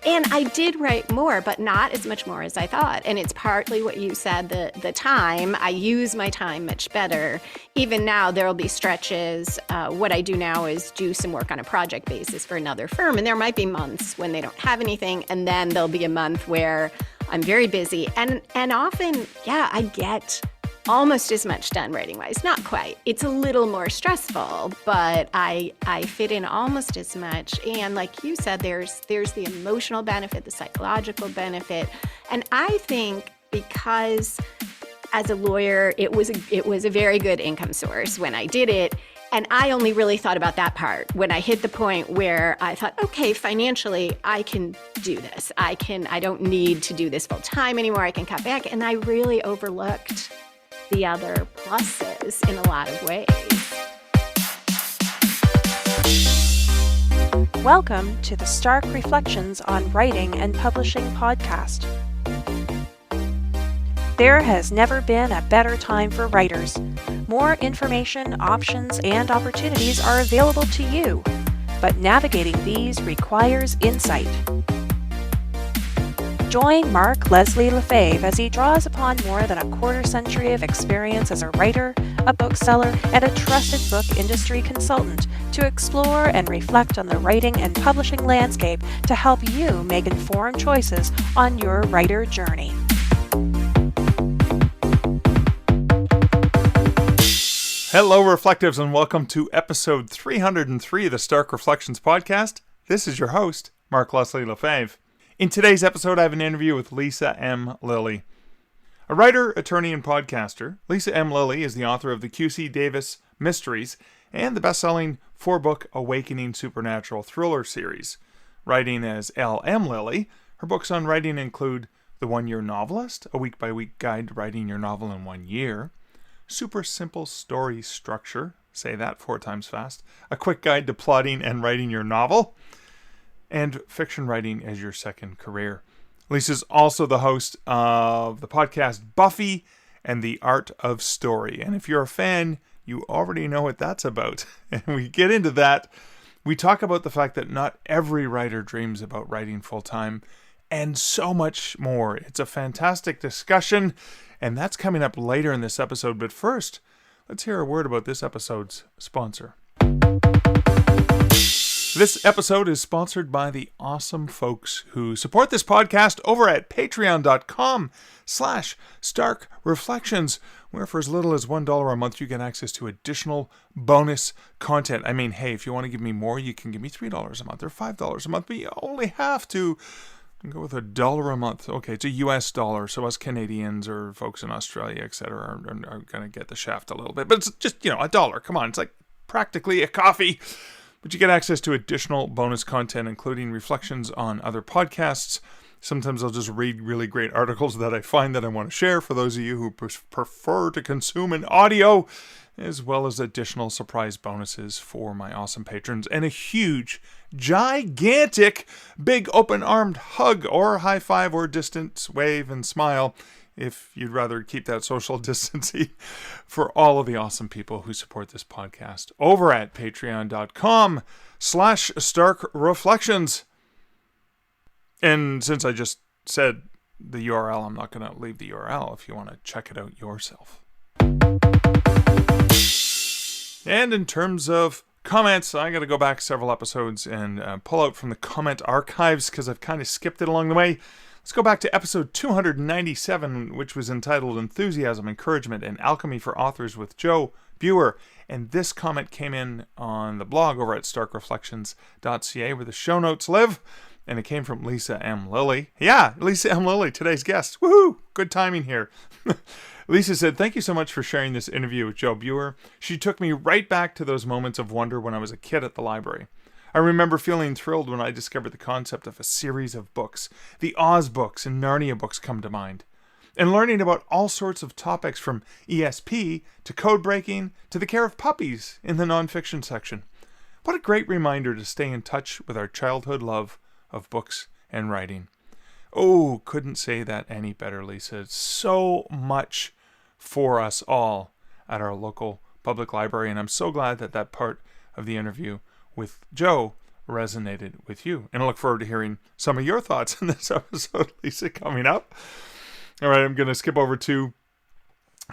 And I did write more, but not as much more as I thought. And it's partly what you said, the time. I use my time much better. Even now, there will be stretches. What I do now is do some work on a project basis for another firm. And there might be months when they don't have anything. And then there'll be a month where I'm very busy. And often, I get almost as much done writing-wise. Not quite. It's a little more stressful, but I fit in almost as much. And like you said, there's the emotional benefit, the psychological benefit. And I think because as a lawyer, it was a very good income source when I did it. And I only really thought about that part when I hit the point where I thought, okay, financially, I can do this. I don't need to do this full time anymore. I can cut back. And I really overlooked the other pluses in a lot of ways. Welcome to the Stark Reflections on Writing and Publishing podcast. There has never been a better time for writers. More information, options, and opportunities are available to you, but navigating these requires insight. Join Mark Leslie Lefebvre as he draws upon more than a quarter century of experience as a writer, a bookseller, and a trusted book industry consultant to explore and reflect on the writing and publishing landscape to help you make informed choices on your writer journey. Hello, Reflectives, and welcome to episode 303 of the Stark Reflections podcast. This is your host, Mark Leslie Lefebvre. In today's episode, I have an interview with Lisa M. Lilly. A writer, attorney, and podcaster, Lisa M. Lilly is the author of the QC Davis Mysteries and the best-selling 4-book Awakening Supernatural thriller series. Writing as L. M. Lilly, her books on writing include The One-Year Novelist, a week-by-week guide to writing your novel in 1 year, Super Simple Story Structure, say that 4 times fast, a quick guide to plotting and writing your novel, and fiction writing as your second career. Lisa's also the host of the podcast Buffy and the Art of Story. And if you're a fan, you already know what that's about. And we get into that. We talk about the fact that not every writer dreams about writing full-time and so much more. It's a fantastic discussion, and that's coming up later in this episode. But first, let's hear a word about this episode's sponsor. This episode is sponsored by the awesome folks who support this podcast over at patreon.com/starkreflections, where for as little as $1 a month, you get access to additional bonus content. I mean, hey, if you want to give me more, you can give me $3 a month or $5 a month, but you only have to go with $1 a month. Okay, it's a US dollar, so us Canadians or folks in Australia, etc., are going to get the shaft a little bit. But it's just, $1. Come on, it's like practically a coffee. But you get access to additional bonus content, including reflections on other podcasts. Sometimes I'll just read really great articles that I find that I want to share for those of you who prefer to consume an audio, as well as additional surprise bonuses for my awesome patrons, and a huge, gigantic, big open-armed hug or high five or distance wave and smile, if you'd rather keep that social distancing, for all of the awesome people who support this podcast over at patreon.com/starkreflections. And since I just said the URL, I'm not going to leave the URL if you want to check it out yourself. And in terms of comments, I got to go back several episodes and pull out from the comment archives because I've kind of skipped it along the way. Let's go back to episode 297, which was entitled Enthusiasm, Encouragement, and Alchemy for Authors with Joe Buer. And this comment came in on the blog over at starkreflections.ca where the show notes live. And it came from Lisa M. Lilly. Yeah, Lisa M. Lilly, today's guest. Woohoo! Good timing here. Lisa said, "Thank you so much for sharing this interview with Joe Buer. She took me right back to those moments of wonder when I was a kid at the library. I remember feeling thrilled when I discovered the concept of a series of books. The Oz books and Narnia books come to mind. And learning about all sorts of topics from ESP to code breaking to the care of puppies in the nonfiction section. What a great reminder to stay in touch with our childhood love of books and writing." Oh, couldn't say that any better, Lisa. It's so much for us all at our local public library, and I'm so glad that that part of the interview with Joe resonated with you. And I look forward to hearing some of your thoughts on this episode, Lisa, coming up. All right, I'm going to skip over to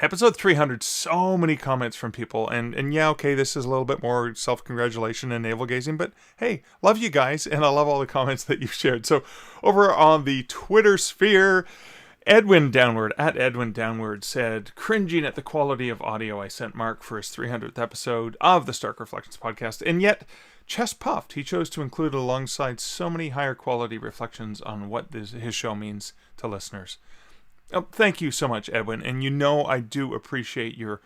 episode 300. So many comments from people. And yeah, okay, this is a little bit more self-congratulation and navel-gazing, but hey, love you guys, and I love all the comments that you've shared. So over on the Twitter sphere, Edwin Downward said, cringing at the quality of audio I sent Mark for his 300th episode of the Stark Reflections podcast, and yet, chest puffed, he chose to include it alongside so many higher quality reflections on what his show means to listeners. Oh, thank you so much, Edwin, and you know I do appreciate your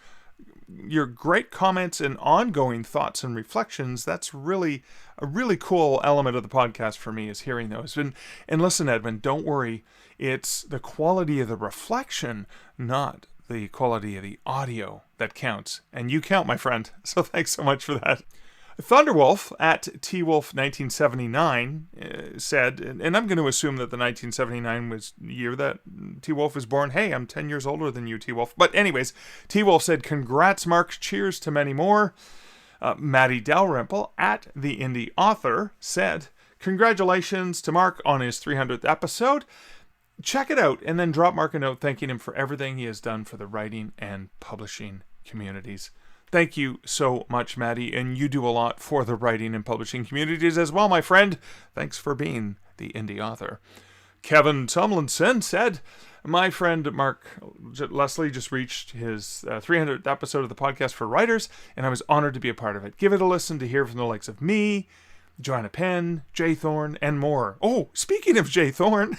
great comments and ongoing thoughts and reflections. That's really a really cool element of the podcast for me, is hearing those. And listen, Edwin, don't worry. It's the quality of the reflection, not the quality of the audio, that counts. And you count, my friend. So thanks so much for that. Thunderwolf at TWolf1979 said, and I'm going to assume that the 1979 was the year that T-Wolf was born. Hey, I'm 10 years older than you, T-Wolf. But anyways, T-Wolf said, congrats, Mark. Cheers to many more. Maddie Dalrymple at the Indie Author said, congratulations to Mark on his 300th episode. Check it out and then drop Mark a note thanking him for everything he has done for the writing and publishing communities. Thank you so much, Maddie, and you do a lot for the writing and publishing communities as well, my friend. Thanks for being the Indie Author. Kevin Tomlinson said, my friend Mark Leslie just reached his 300th episode of the podcast for writers, and I was honored to be a part of it. Give it a listen to hear from the likes of me, Joanna Penn, Jay Thorne, and more. Oh, speaking of Jay Thorne,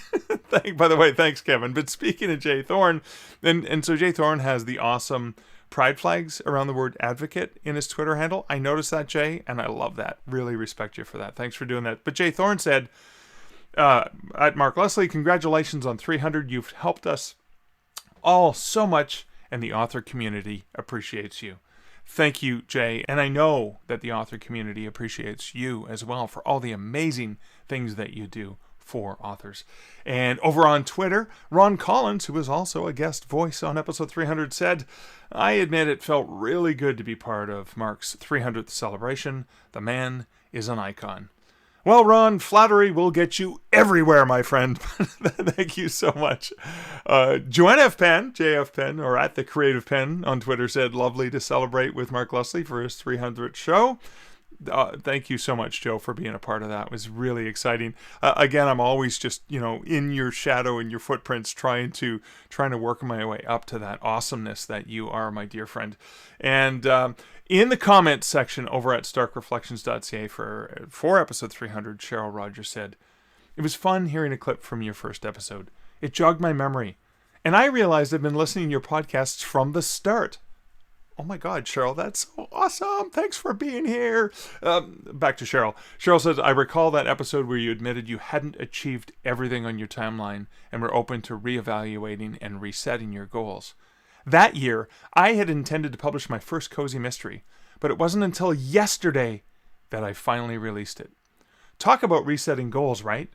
by the way, thanks, Kevin. But speaking of Jay Thorne, and so Jay Thorne has the awesome pride flags around the word advocate in his Twitter handle. I noticed that, Jay, and I love that. Really respect you for that. Thanks for doing that. But Jay Thorne said, at Mark Leslie, congratulations on 300. You've helped us all so much, and the author community appreciates you. Thank you, Jay. And I know that the author community appreciates you as well for all the amazing things that you do for authors. And over on Twitter, Ron Collins, who was also a guest voice on episode 300, said, I admit it felt really good to be part of Mark's 300th celebration. The man is an icon. Well, Ron, flattery will get you everywhere, my friend. Thank you so much. Joanna F. Penn, JF Penn, or at the Creative Penn on Twitter, said, lovely to celebrate with Mark Leslie for his 300th show. Thank you so much, Joe, for being a part of that. It was really exciting. Again, I'm always just, in your shadow and your footprints, trying to work my way up to that awesomeness that you are, my dear friend. And in the comments section over at starkreflections.ca for episode 300, Cheryl Rogers said, it was fun hearing a clip from your first episode. It jogged my memory. And I realized I've been listening to your podcasts from the start. Oh my God, Cheryl, that's so awesome. Thanks for being here. Back to Cheryl. Cheryl says, I recall that episode where you admitted you hadn't achieved everything on your timeline and were open to reevaluating and resetting your goals. That year, I had intended to publish my first cozy mystery, but it wasn't until yesterday that I finally released it. Talk about resetting goals, right?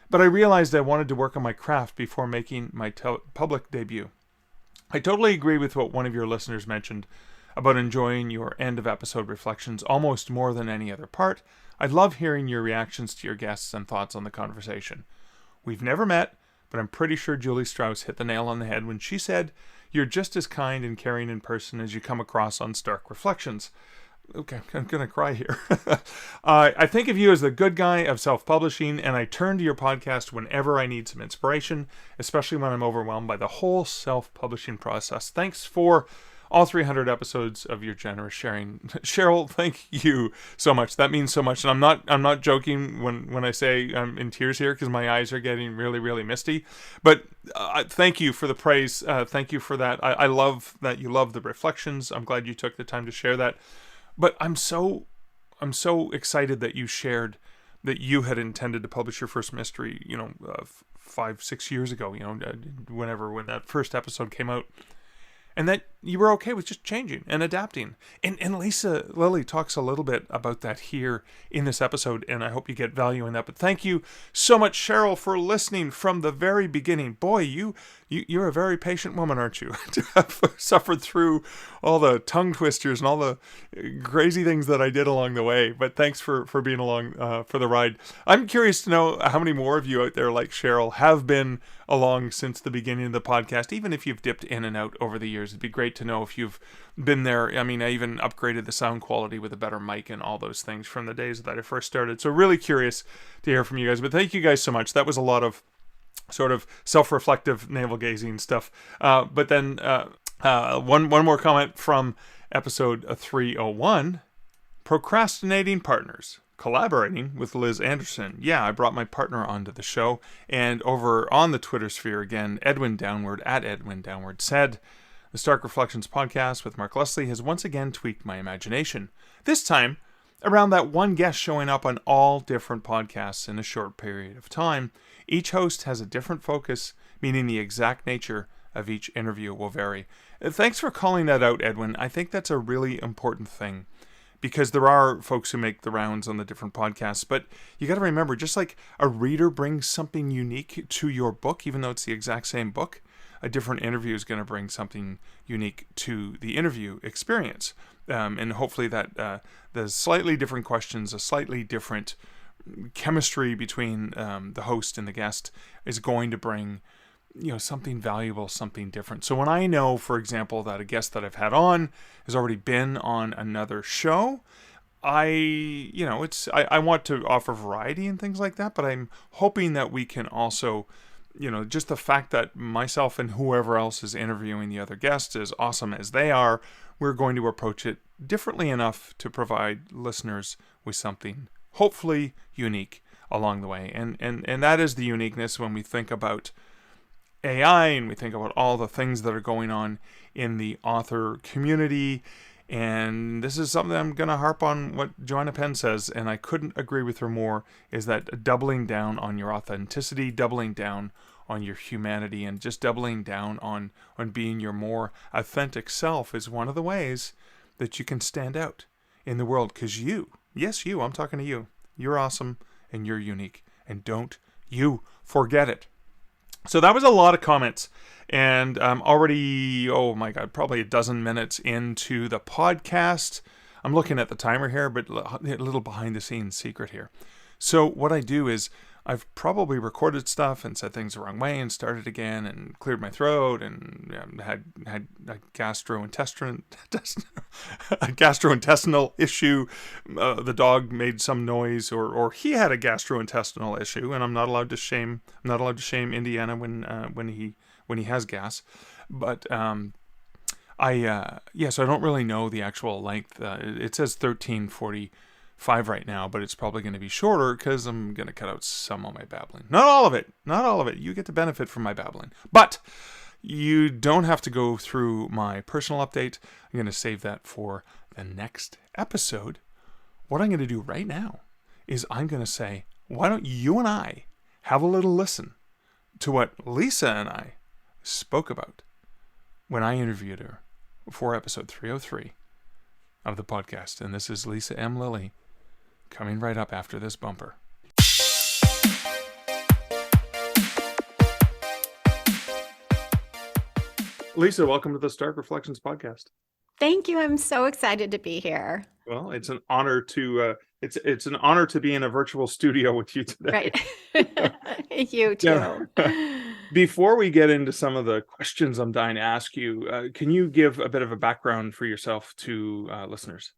But I realized I wanted to work on my craft before making my public debut. I totally agree with what one of your listeners mentioned about enjoying your end of episode reflections almost more than any other part. I love hearing your reactions to your guests and thoughts on the conversation. We've never met, but I'm pretty sure Julie Strauss hit the nail on the head when she said, you're just as kind and caring in person as you come across on Stark Reflections. Okay, I'm going to cry here. I think of you as the good guy of self-publishing, and I turn to your podcast whenever I need some inspiration, especially when I'm overwhelmed by the whole self-publishing process. Thanks for all 300 episodes of your generous sharing. Cheryl, thank you so much. That means so much. And I'm not joking when I say I'm in tears here, because my eyes are getting really, really misty. But thank you for the praise. Thank you for that. I love that you love the reflections. I'm glad you took the time to share that. But I'm so excited that you shared that you had intended to publish your first mystery, 5-6 years ago, when that first episode came out. And that you were okay with just changing and adapting. And Lilly talks a little bit about that here in this episode, and I hope you get value in that. But thank you so much, Cheryl, for listening from the very beginning. Boy, you're a very patient woman, aren't you? To have suffered through all the tongue twisters and all the crazy things that I did along the way. But thanks for being along for the ride. I'm curious to know how many more of you out there like Cheryl have been along since the beginning of the podcast, even if you've dipped in and out over the years. It'd be great to know if you've been there. I mean, I even upgraded the sound quality with a better mic and all those things from the days that I first started. So really curious to hear from you guys. But thank you guys so much. That was a lot of sort of self-reflective navel-gazing stuff. But then one more comment from episode 301, Procrastinating Partners. Collaborating with Liz Anderson. Yeah, I brought my partner onto the show. And over on the Twitter sphere again, Edwin Downward, at Edwin Downward, said, the Stark Reflections podcast with Mark Leslie has once again tweaked my imagination. This time, around that one guest showing up on all different podcasts in a short period of time. Each host has a different focus, meaning the exact nature of each interview will vary. Thanks for calling that out, Edwin. I think that's a really important thing, because there are folks who make the rounds on the different podcasts, but you got to remember, just like a reader brings something unique to your book, even though it's the exact same book, a different interview is going to bring something unique to the interview experience. And hopefully that the slightly different questions, a slightly different chemistry between the host and the guest is going to bring something valuable, something different. So when I know, for example, that a guest that I've had on has already been on another show, I want to offer variety and things like that, but I'm hoping that we can also, just the fact that myself and whoever else is interviewing the other guests, as awesome as they are, we're going to approach it differently enough to provide listeners with something hopefully unique along the way. And that is the uniqueness when we think about AI and we think about all the things that are going on in the author community. And this is something I'm going to harp on what Joanna Penn says, and I couldn't agree with her more, is that doubling down on your authenticity, doubling down on your humanity, and just doubling down on being your more authentic self is one of the ways that you can stand out in the world. Because I'm talking to you, you're awesome and you're unique, and don't you forget it. So that was a lot of comments, and I'm already, probably a dozen minutes into the podcast. I'm looking at the timer here, but a little behind the scenes secret here. So what I do is I've probably recorded stuff and said things the wrong way and started again and cleared my throat and had a gastrointestinal issue. The dog made some noise, or he had a gastrointestinal issue, and I'm not allowed to shame Indiana when he has gas. But so I don't really know the actual length. It says 13:45 right now, but it's probably going to be shorter because I'm going to cut out some of my babbling. Not all of it. You get to benefit from my babbling. But you don't have to go through my personal update. I'm going to save that for the next episode. What I'm going to do right now is I'm going to say, why don't you and I have a little listen to what Lisa and I spoke about when I interviewed her for episode 303 of the podcast. And this is Lisa M. Lilly, coming right up after this bumper. Lisa, welcome to the Stark Reflections podcast. Thank you. I'm so excited to be here. Well, it's an honor to it's an honor to be in a virtual studio with you today. Right. You too. Before we get into some of the questions I'm dying to ask you, can you give a bit of a background for yourself to listeners?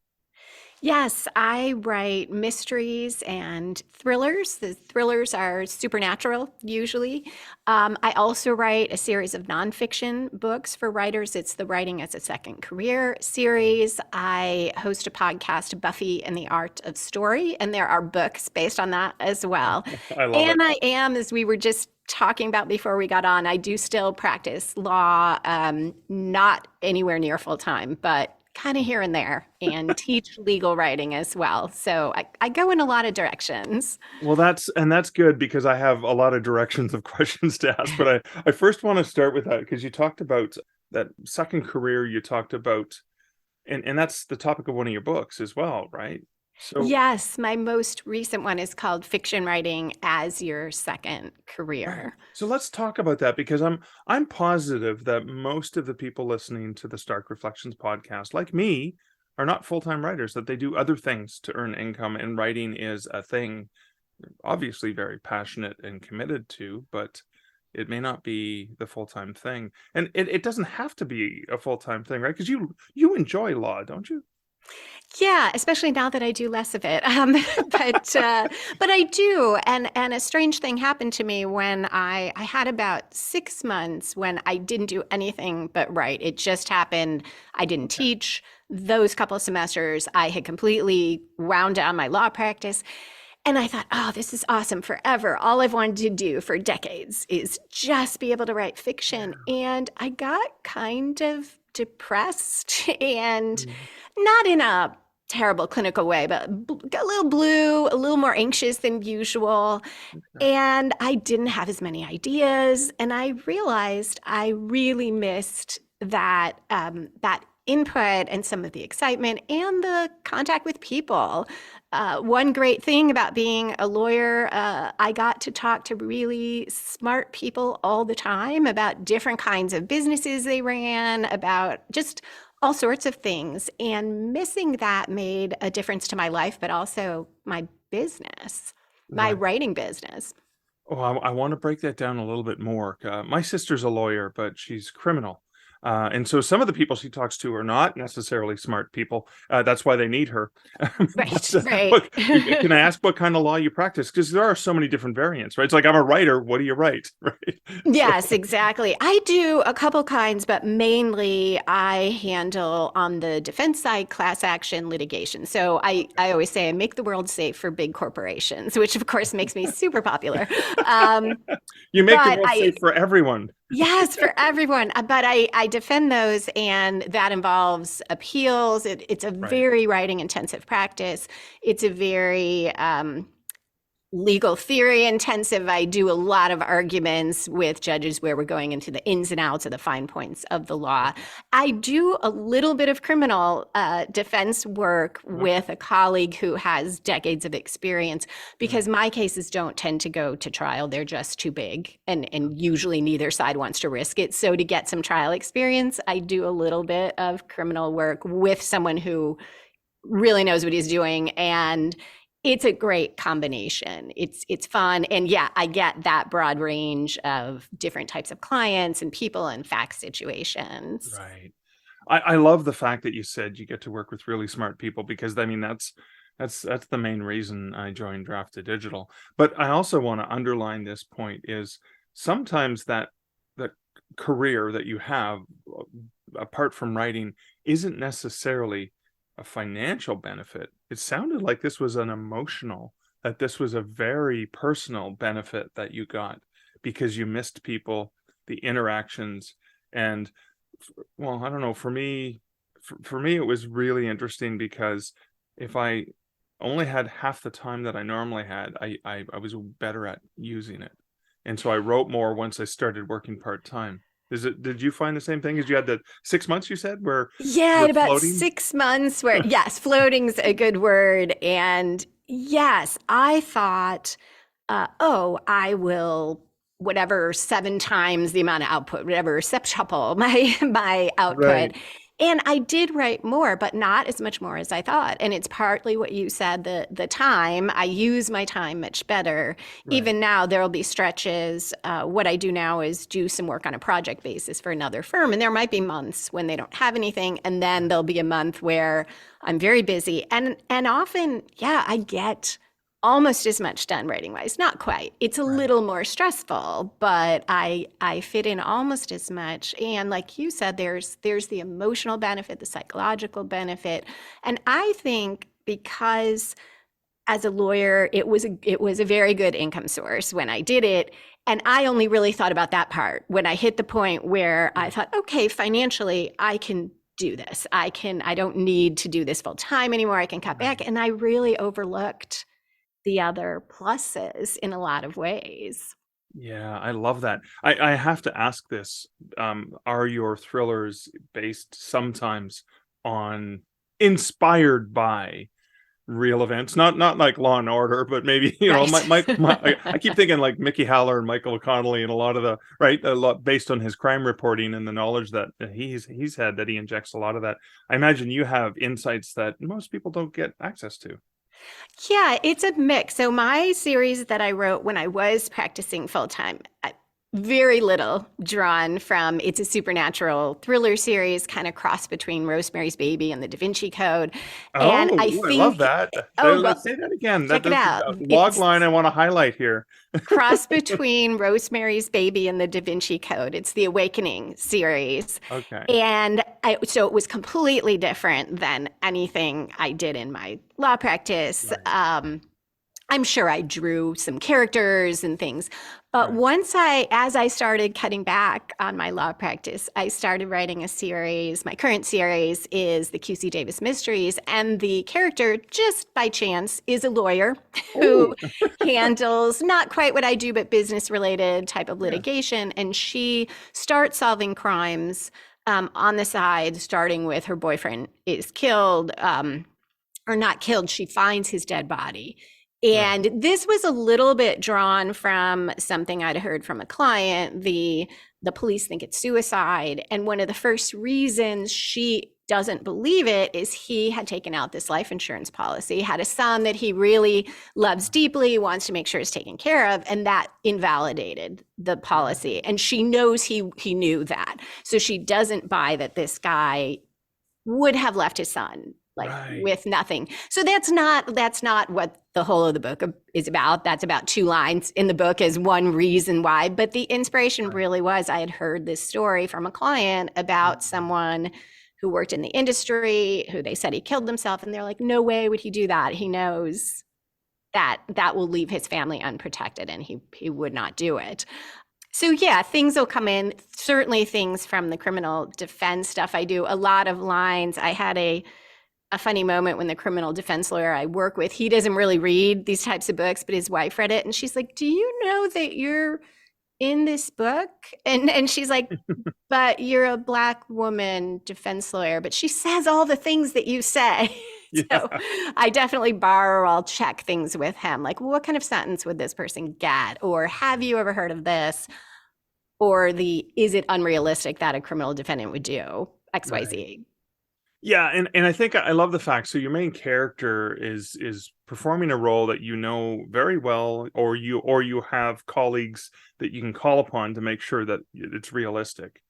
Yes, I write mysteries and thrillers. The thrillers are supernatural, usually. I also write a series of nonfiction books for writers. It's the Writing as a Second Career series. I host a podcast, Buffy and the Art of Story, and there are books based on that as well. I love And it. I am, as we were just talking about before we got on, I do still practice law, not anywhere near full time, but kind of here and there, and teach legal writing as well. So I go in a lot of directions. Well, that's good because I have a lot of directions of questions to ask. But I first want to start with that because you talked about that second career. You talked about, and that's the topic of one of your books as well, right? So Yes, my most recent one is called Fiction Writing as Your Second right. Career. So let's talk about that because I'm positive that most of the people listening to the Stark Reflections podcast, like me, are not full-time writers, that they do other things to earn income, and writing is a thing obviously very passionate and committed to, but it may not be the full-time thing. And it doesn't have to be a full-time thing, right? Because you enjoy law, don't you? Yeah, especially now that I do less of it. But I do, and a strange thing happened to me when I had about 6 months when I didn't do anything but write. It just happened. I didn't Okay. teach those couple of semesters. I had completely wound down my law practice. And I thought, oh, this is awesome forever. All I've wanted to do for decades is just be able to write fiction. And I got kind of depressed and Mm, not in a terrible clinical way, but got a little blue, a little more anxious than usual. okay. And I didn't have as many ideas. And I realized I really missed that input and some of the excitement and the contact with people. One great thing about being a lawyer, I got to talk to really smart people all the time about different kinds of businesses they ran, about just all sorts of things. And missing that made a difference to my life, but also my business, my Right. writing business. Oh, I want to break that down a little bit more. My sister's a lawyer, but she's criminal. And so some of the people she talks to are not necessarily smart people. That's why they need her. Right, But right. what, can I ask what kind of law you practice? Because there are so many different variants, right? It's like I'm a writer. What do you write, right? So, Yes, exactly. I do a couple kinds, but mainly I handle on the defense side class action litigation. So I always say I make the world safe for big corporations, which of course makes me super popular. Um, you make the but world I, safe for everyone. yes, for everyone. But I defend those, and that involves appeals. It's a Right. very writing intensive practice. It's a very legal theory intensive. I do a lot of arguments with judges where we're going into the ins and outs of the fine points of the law. I do a little bit of criminal defense work Okay. with a colleague who has decades of experience because Right. my cases don't tend to go to trial. They're just too big, and usually neither side wants to risk it. So to get some trial experience, I do a little bit of criminal work with someone who really knows what he's doing, and it's a great combination. It's fun, and yeah, I get that broad range of different types of clients and people and fact situations. Right. I love the fact that you said you get to work with really smart people because I mean that's the main reason I joined Draft to Digital. But I also want to underline this point is sometimes that career that you have apart from writing isn't necessarily a financial benefit. It sounded like this was an emotional, that this was a very personal benefit that you got because you missed people, the interactions, and well, I don't know. For me, it was really interesting because if I only had half the time that I normally had, I was better at using it, and so I wrote more once I started working part time. Did you find the same thing as you had the 6 months you said where Yeah, you're at about floating? 6 months where, yes, floating's a good word. And yes, I thought, oh, I will whatever 7 times the amount of output, whatever septuple my output. Right, And I did write more, but not as much more as I thought. And it's partly what you said, the time. I use my time much better. right. Even now, there'll be stretches. What I do now is do some work on a project basis for another firm. And there might be months when they don't have anything. And then there'll be a month where I'm very busy. And often, yeah, I get almost as much done writing wise. Not quite. It's a Right. little more stressful, but I fit in almost as much. And like you said, there's the emotional benefit, the psychological benefit. And I think because as a lawyer, it was a very good income source when I did it. And I only really thought about that part when I hit the point where I thought, okay, financially, I can do this. I don't need to do this full time anymore. I can cut back. And I really overlooked the other pluses in a lot of ways. Yeah, I love that. I have to ask this. Are your thrillers based sometimes on, inspired by real events? Not like Law and Order, but maybe, I keep thinking like Mickey Haller and Michael O'Connelly and a lot of the, right, a lot based on his crime reporting and the knowledge that he's had, that he injects a lot of that. I imagine you have insights that most people don't get access to. Yeah, it's a mix. So my series that I wrote when I was practicing full time, very little drawn from, it's a supernatural thriller series, kind of cross between Rosemary's Baby and the Davinci Code. And Oh, I I love think, that. oh, Let's well, say that again. check it That's out. a log It's line I want to highlight here. cross between Rosemary's Baby and the Davinci Code. It's the Awakening series. Okay. And so it was completely different than anything I did in my law practice. Right. I'm sure I drew some characters and things. But Right. as I started cutting back on my law practice, I started writing a series. My current series is the QC Davis Mysteries. And the character, just by chance, is a lawyer who handles not quite what I do, but business related type of Yeah. litigation. And she starts solving crimes on the side, starting with her boyfriend is killed, or not killed. She finds his dead body. Right. And this was a little bit drawn from something I'd heard from a client. The police think it's suicide. And one of the first reasons she doesn't believe it is he had taken out this life insurance policy, had a son that he really loves deeply, wants to make sure is taken care of, and that invalidated the policy. And she knows he knew that. So she doesn't buy that this guy would have left his son like with nothing. So that's not what the whole of the book is about. That's about 2 lines in the book as one reason why. But the inspiration really was, I had heard this story from a client about someone who worked in the industry, who they said he killed himself. And they're like, no way would he do that. He knows that will leave his family unprotected, and he would not do it. So yeah, things will come in, certainly things from the criminal defense stuff I do. A lot of lines. I had a funny moment when the criminal defense lawyer I work with, he doesn't really read these types of books, but his wife read it. And she's like, do you know that you're in this book? And she's like, but you're a Black woman defense lawyer, but she says all the things that you say. Yeah. So I definitely borrow, I'll check things with him. Like, well, what kind of sentence would this person get? Or have you ever heard of this? Or is it unrealistic that a criminal defendant would do X, Y, Z? Yeah, and I think I love the fact, so your main character is performing a role that you know very well, or you have colleagues that you can call upon to make sure that it's realistic.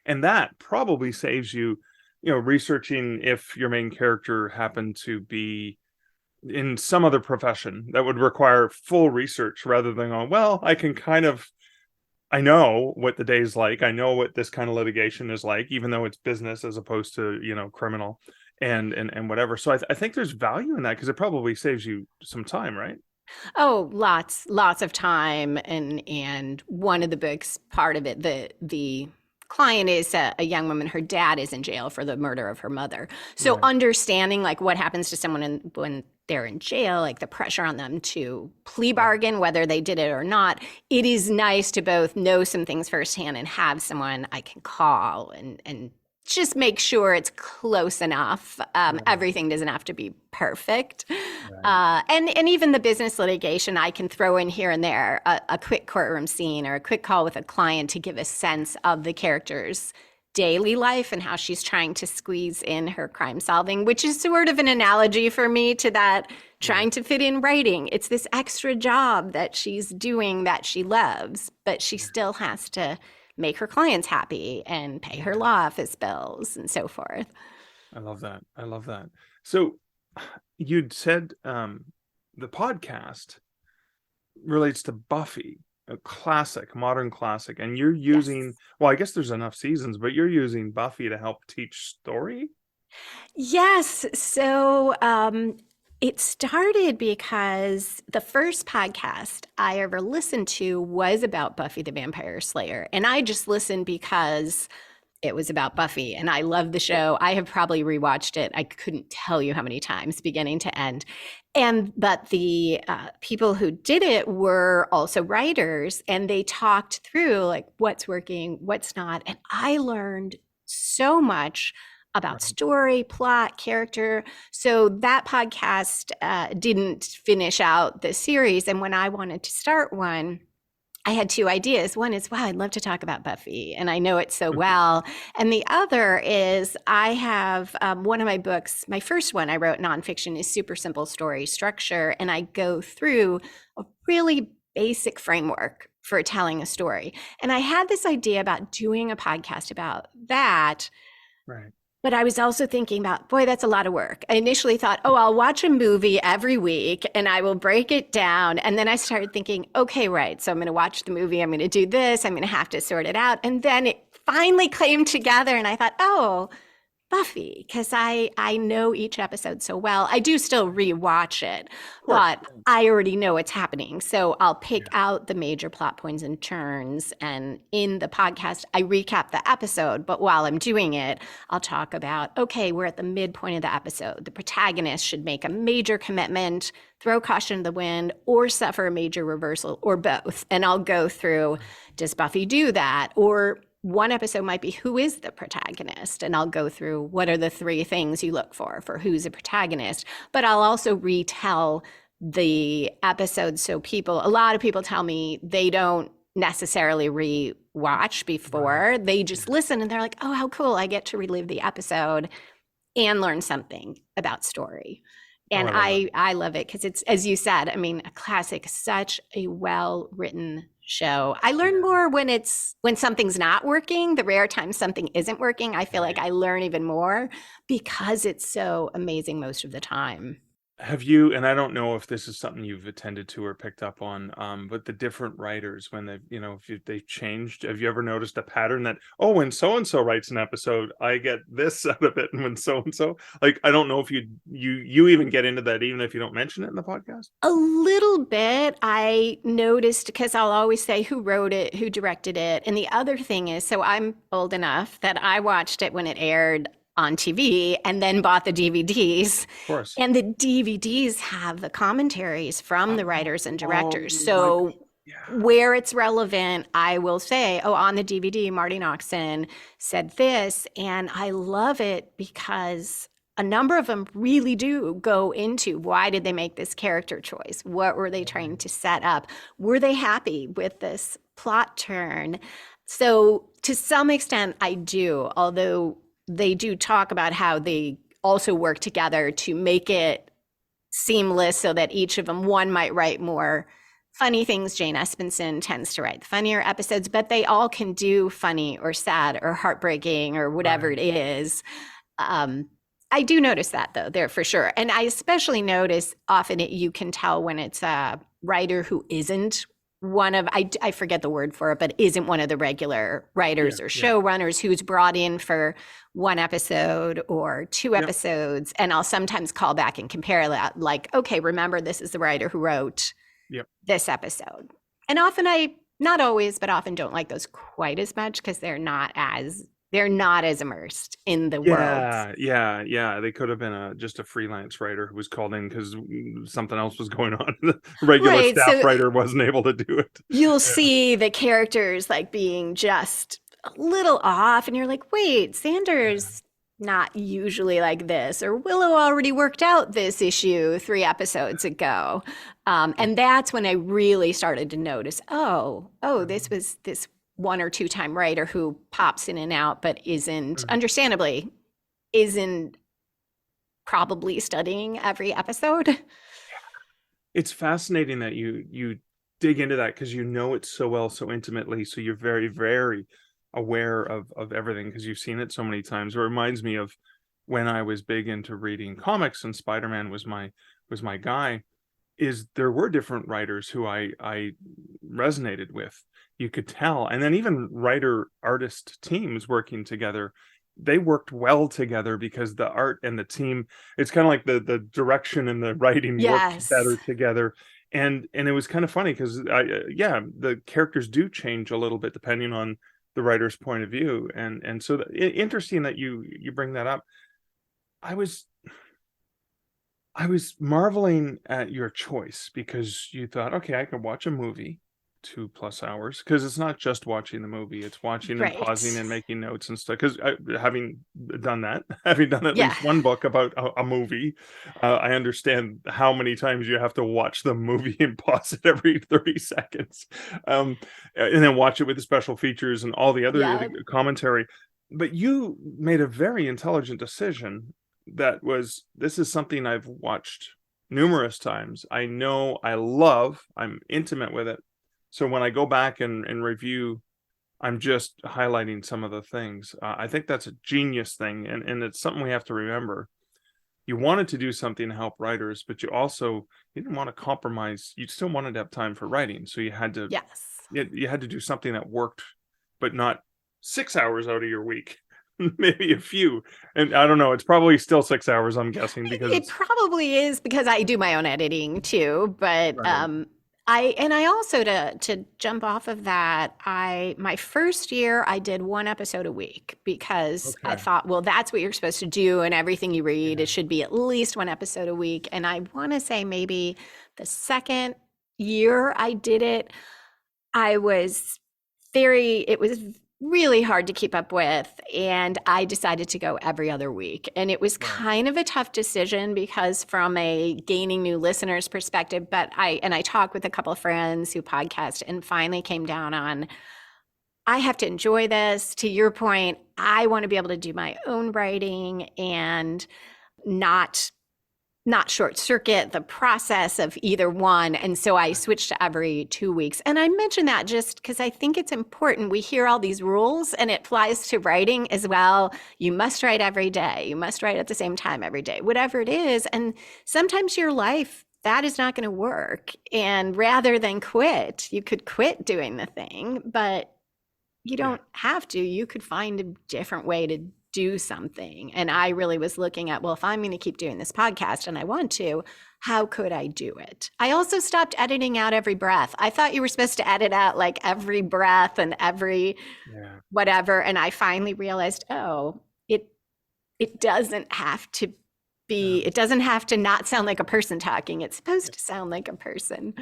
And that probably saves you, researching if your main character happened to be in some other profession that would require full research, rather than going, well, I know what the day's like. I know what this kind of litigation is like, even though it's business as opposed to, criminal and whatever. So I think there's value in that, because it probably saves you some time, right? Oh, lots of time. And one of the books, part of it, the client is a young woman. Her dad is in jail for the murder of her mother. So understanding like what happens to someone when they're in jail, like the pressure on them to plea bargain, whether they did it or not, it is nice to both know some things firsthand and have someone I can call and just make sure it's close enough. Everything doesn't have to be perfect. And even the business litigation, I can throw in here and there a quick courtroom scene or a quick call with a client to give a sense of the character's daily life and how she's trying to squeeze in her crime solving, which is sort of an analogy for me to that trying to fit in writing. It's this extra job that she's doing that she loves, but she still has to make her clients happy and pay her law office bills and so forth. I love that. So you'd said the podcast relates to Buffy, a classic, modern classic, and you're using, well, I guess there's enough seasons, but you're using Buffy to help teach story? Yes. So it started because the first podcast I ever listened to was about Buffy the Vampire Slayer. And I just listened because it was about Buffy, and I love the show. I have probably rewatched it. I couldn't tell you how many times, beginning to end. But the people who did it were also writers, and they talked through like what's working, what's not. And I learned so much about story, plot, character. So that podcast didn't finish out the series. And when I wanted to start one, I had two ideas. One is, wow, I'd love to talk about Buffy, and I know it so well. And the other is, I have one of my books, my first one I wrote nonfiction, is Super Simple Story Structure. And I go through a really basic framework for telling a story. And I had this idea about doing a podcast about that. Right. But I was also thinking about, boy, that's a lot of work. I initially thought, oh, I'll watch a movie every week and I will break it down. And then I started thinking, okay, right. So I'm going to watch the movie. I'm going to do this. I'm going to have to sort it out. And then it finally came together and I thought, oh, Buffy, because I know each episode so well. I do still rewatch it, but I already know what's happening. So I'll pick out the major plot points and turns. And in the podcast, I recap the episode. But while I'm doing it, I'll talk about, okay, we're at the midpoint of the episode. The protagonist should make a major commitment, throw caution to the wind, or suffer a major reversal, or both. And I'll go through, does Buffy do that? Or one episode might be, who is the protagonist? And I'll go through, what are the three things you look for who's a protagonist? But I'll also retell the episode. So a lot of people tell me they don't necessarily re-watch before. Right. They just listen and they're like, oh, how cool. I get to relive the episode and learn something about story. And I love it because it's, as you said, I mean, a classic, such a well-written show. I learn more when something's not working. The rare times something isn't working, I feel like I learn even more because it's so amazing most of the time. Have you, and I don't know if this is something you've attended to or picked up on, but the different writers, when they've changed, have you ever noticed a pattern that, oh, when so-and-so writes an episode, I get this out of it, and when so-and-so, like, I don't know if you even get into that, even if you don't mention it in the podcast? A little bit. I noticed, because I'll always say who wrote it, who directed it. And the other thing is, so I'm old enough that I watched it when it aired on TV and then bought the DVDs. Of course. And the DVDs have the commentaries from the writers and directors. So where it's relevant, I will say, oh, on the DVD, Marty Noxon said this. And I love it because a number of them really do go into, why did they make this character choice? What were they trying to set up? Were they happy with this plot turn? So to some extent, I do, although they do talk about how they also work together to make it seamless so that each of them, one might write more funny things. Jane Espenson tends to write the funnier episodes, but they all can do funny or sad or heartbreaking or whatever it is. I do notice that, though, there for sure. And I especially notice often you can tell when it's a writer who isn't one of, I forget the word for it, but isn't one of the regular writers or showrunners who's brought in for one episode or two episodes. And I'll sometimes call back and compare that, like, okay, remember, this is the writer who wrote this episode. And often not always, but often don't like those quite as much because they're not as immersed in the world. Yeah. They could have been just a freelance writer who was called in because something else was going on. The regular staff writer wasn't able to do it. You'll see the characters like being just a little off, and you're like, wait, Xander's not usually like this, or Willow already worked out this issue 3 episodes ago. And that's when I really started to notice, this was this 1 or 2 time writer who pops in and out, but understandably isn't probably studying every episode. It's fascinating that you dig into that because you know it so well, so intimately. So you're very, very aware of everything because you've seen it so many times. It reminds me of when I was big into reading comics and Spider-Man was my guy. There were different writers who I resonated with. You could tell. And then even writer-artist teams working together, they worked well together because the art and the team, it's kind of like the direction and the writing worked better together. And it was kind of funny because the characters do change a little bit depending on the writer's point of view. And so interesting that you bring that up. I was marveling at your choice, because you thought, okay, I could watch a movie 2+ hours, because it's not just watching the movie, it's watching and pausing Right. and making notes and stuff. Because having done that, having done at Yeah. least one book about a movie, I understand how many times you have to watch the movie and pause it every 30 seconds, and then watch it with the special features and all the other Yeah. commentary. But you made a very intelligent decision. That was, this is something I've watched numerous times. I know, I'm intimate with it. So when I go back and review, I'm just highlighting some of the things. I think that's a genius thing, and it's something we have to remember. You wanted to do something to help writers, but you didn't want to compromise. You still wanted to have time for writing, so you had to Yes. do something that worked, but not 6 hours out of your week. Maybe a few. And I don't know, it's probably still 6 hours, I'm guessing, because It it's probably is, because I do my own editing too, but right. I also, to jump off of that, my first year I did one episode a week, because I Okay. thought, well, that's what you're supposed to do, and everything you read, Yeah. it should be at least one episode a week. And I want to say maybe the second year I did it, I was it was really hard to keep up with. And I decided to go every other week. And it was Right. kind of a tough decision, because from a gaining new listeners perspective, but I talked with a couple of friends who podcast, and finally came down on, I have to enjoy this. To your point, I want to be able to do my own writing and not short circuit the process of either one. And so I switched to every 2 weeks. And I mention that just because I think it's important. We hear all these rules, and it applies to writing as well. You must write every day. You must write at the same time every day, whatever it is. And sometimes your life, that is not going to work. And rather than quit, you could quit doing the thing, but you Yeah. don't have to. You could find a different way to do something. And I really was looking at, well, if I'm going to keep doing this podcast and I want to, how could I do it? I also stopped editing out every breath. I thought you were supposed to edit out like every breath and every Yeah. whatever. And I finally realized, oh, it doesn't have to be, it doesn't have to not sound like a person talking. It's supposed to sound like a person.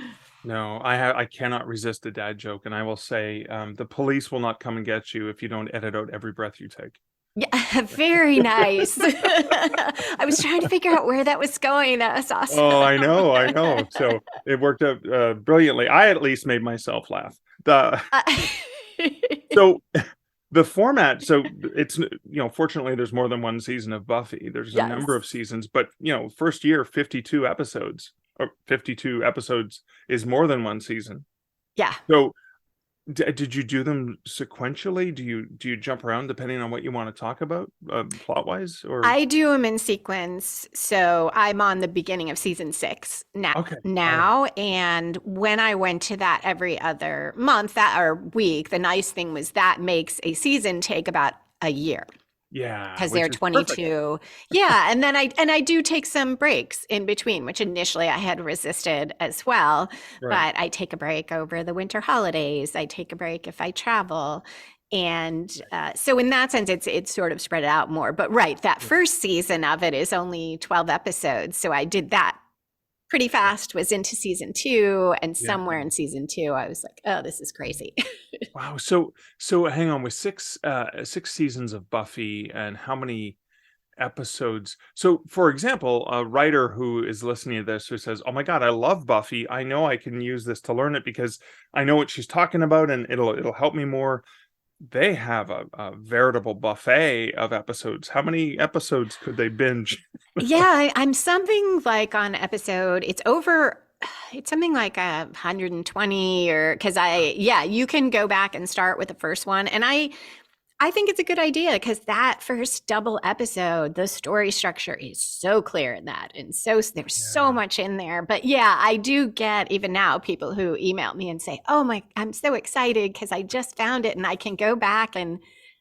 No, I cannot resist the dad joke, and I will say, the police will not come and get you if you don't edit out every breath you take. Yeah, very nice. I was trying to figure out where that was going. That was awesome. Oh, I know. So it worked out brilliantly. I at least made myself laugh. So the format, so it's, fortunately there's more than one season of Buffy. There's a number Yes. of seasons, but first year 52 episodes, or 52 episodes is more than one season. Yeah. So did you do them sequentially? Do you jump around depending on what you want to talk about, plot wise, or? I do them in sequence. So I'm on the beginning of season 6 Okay. now. And when I went to that every other month or week, the nice thing was that makes a season take about a year. Yeah, Because which they're is perfect. 22. Yeah. And then I do take some breaks in between, which initially I had resisted as well. Right. But I take a break over the winter holidays. I take a break if I travel. And so in that sense, it's sort of spread out more. But right, that first season of it is only 12 episodes. So I did that pretty fast, was into season 2, and somewhere in season 2, I was like, oh, this is crazy. Wow. So hang on, with six seasons of Buffy, and how many episodes? So for example, a writer who is listening to this who says, oh my God, I love Buffy. I know I can use this to learn it because I know what she's talking about and it'll help me more. They have a veritable buffet of episodes. How many episodes could they binge? Yeah, I'm something like on episode, it's something like 120, or because you can go back and start with the first one. And I think it's a good idea, because that first double episode, the story structure is so clear in that. And so there's so much in there. But yeah, I do get, even now, people who email me and say, oh I'm so excited because I just found it and I can go back and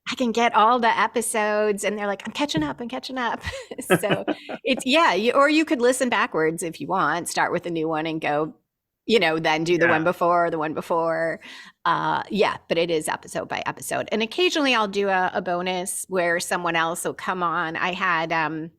I can get all the episodes, and they're like, I'm catching up. So it's, or you could listen backwards if you want, start with a new one and go then do the one before, the one before. Yeah, but it is episode by episode. And occasionally I'll do a bonus where someone else will come on. I had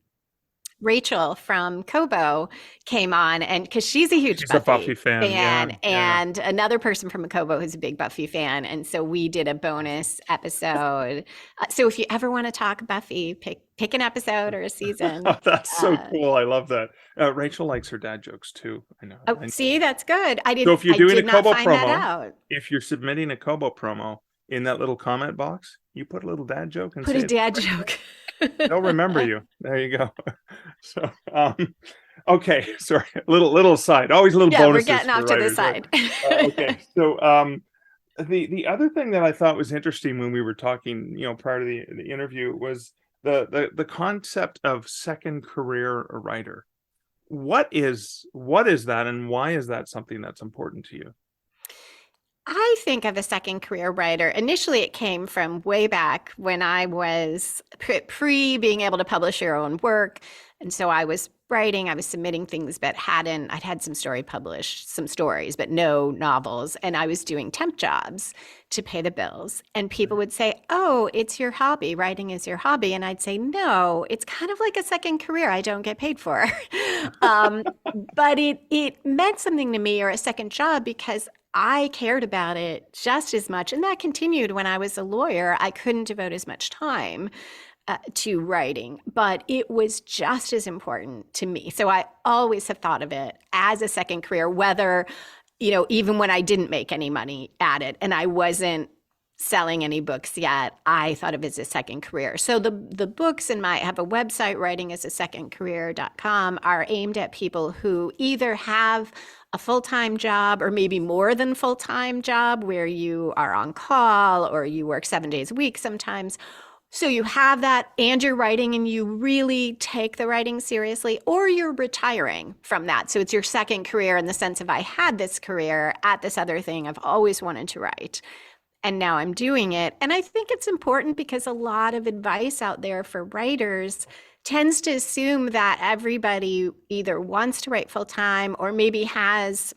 Rachel from Kobo came on, and because she's a huge She's a Buffy fan, and another person from Kobo who's a big Buffy fan, and so we did a bonus episode. So if you ever want to talk Buffy, pick an episode or a season. That's so cool. I love that. Rachel likes her dad jokes too. I know. Oh, see, that's good. So if you're doing a Kobo find promo, that out. if you're submitting a Kobo promo, in that little comment box, you put a little dad joke and put a dad joke. They'll remember you. There you go. So, okay, sorry, little aside. Always a little bonuses. We're getting off to the side. Okay, so the other thing that I thought was interesting when we were talking, prior to the interview, was the concept of second career writer. What is that, and why is that something that's important to you? I think of a second career writer. Initially, it came from way back when I was pre being able to publish your own work. And so I was writing, I was submitting things, but I'd had some stories, but no novels. And I was doing temp jobs to pay the bills. And people would say, oh, it's your hobby. Writing is your hobby. And I'd say, no, it's kind of like a second career I don't get paid for. But it meant something to me, or a second job, because I cared about it just as much. And that continued when I was a lawyer. I couldn't devote as much time to writing, but it was just as important to me. So I always have thought of it as a second career, whether, even when I didn't make any money at it and I wasn't selling any books yet, I thought of it as a second career. So the books I have a website, writingasasecondcareer.com, are aimed at people who either have a full-time job or maybe more than full-time job where you are on call or you work 7 days a week sometimes. So you have that and you're writing and you really take the writing seriously, or you're retiring from that. So it's your second career in the sense of, I had this career at this other thing. I've always wanted to write, and now I'm doing it. And I think it's important because a lot of advice out there for writers tends to assume that everybody either wants to write full time or maybe has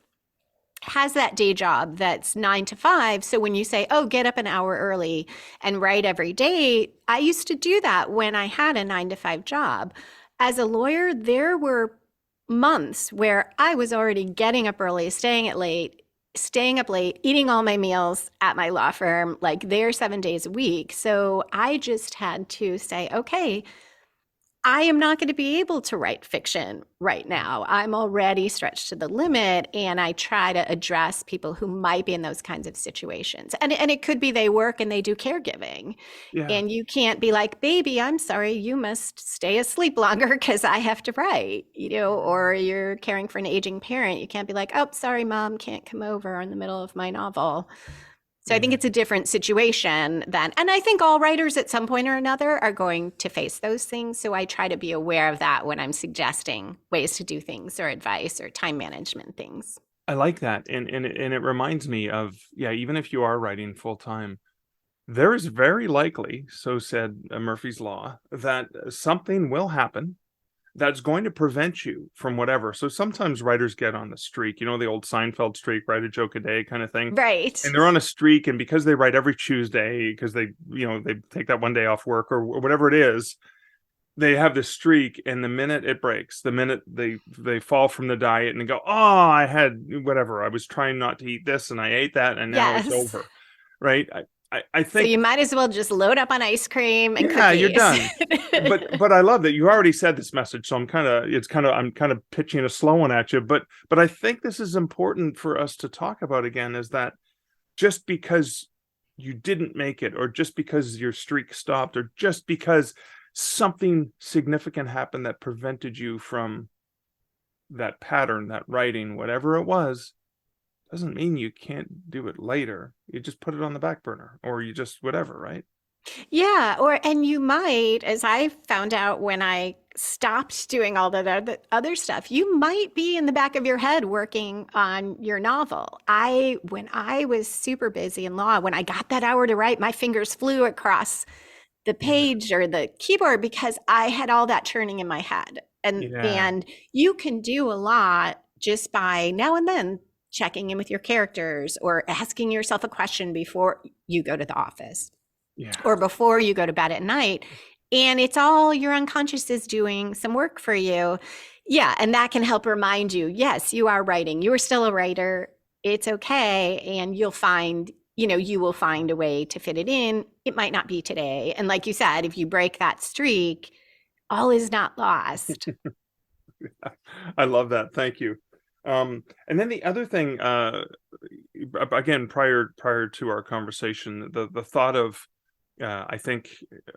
that day job that's 9 to 5. So when you say, oh, get up an hour early and write every day, I used to do that when I had a 9 to 5 job. As a lawyer, there were months where I was already getting up early, staying up late, eating all my meals at my law firm, like there 7 days a week. So I just had to say, okay, I am not going to be able to write fiction right now. I'm already stretched to the limit, and I try to address people who might be in those kinds of situations. And it could be they work and they do caregiving. Yeah. And you can't be like, baby, I'm sorry, you must stay asleep longer because I have to write, or you're caring for an aging parent. You can't be like, oh, sorry, mom, can't come over in the middle of my novel. So I think it's a different situation and I think all writers at some point or another are going to face those things. So I try to be aware of that when I'm suggesting ways to do things or advice or time management things. I like that. And it reminds me of, even if you are writing full time, there is very likely, so said Murphy's Law, that something will happen that's going to prevent you from whatever. So sometimes writers get on the streak, the old Seinfeld streak, write a joke a day kind of thing. Right. And they're on a streak, and because they write every Tuesday, because they take that one day off work or whatever it is, they have this streak, and the minute it breaks, the minute they fall from the diet and they go, oh, I had whatever, I was trying not to eat this and I ate that and now it's over. Right. I think so. You might as well just load up on ice cream and cookies. You're done. But I love that you already said this message, so I'm kind of pitching a slow one at you. But I think this is important for us to talk about again, is that just because you didn't make it, or just because your streak stopped, or just because something significant happened that prevented you from that pattern, that writing, whatever it was, doesn't mean you can't do it later. You just put it on the back burner, or you just whatever, right? Yeah. And you might, as I found out when I stopped doing all that other stuff, you might be in the back of your head working on your novel. When I was super busy in law, when I got that hour to write, my fingers flew across the page or the keyboard because I had all that churning in my head. And you can do a lot just by now and then checking in with your characters or asking yourself a question before you go to the office or before you go to bed at night. And it's all your unconscious is doing some work for you. Yeah. And that can help remind you, yes, you are writing. You are still a writer. It's okay. And you'll find, you will find a way to fit it in. It might not be today. And like you said, if you break that streak, all is not lost. I love that. Thank you. And then the other thing, again, prior to our conversation, the thought of, I think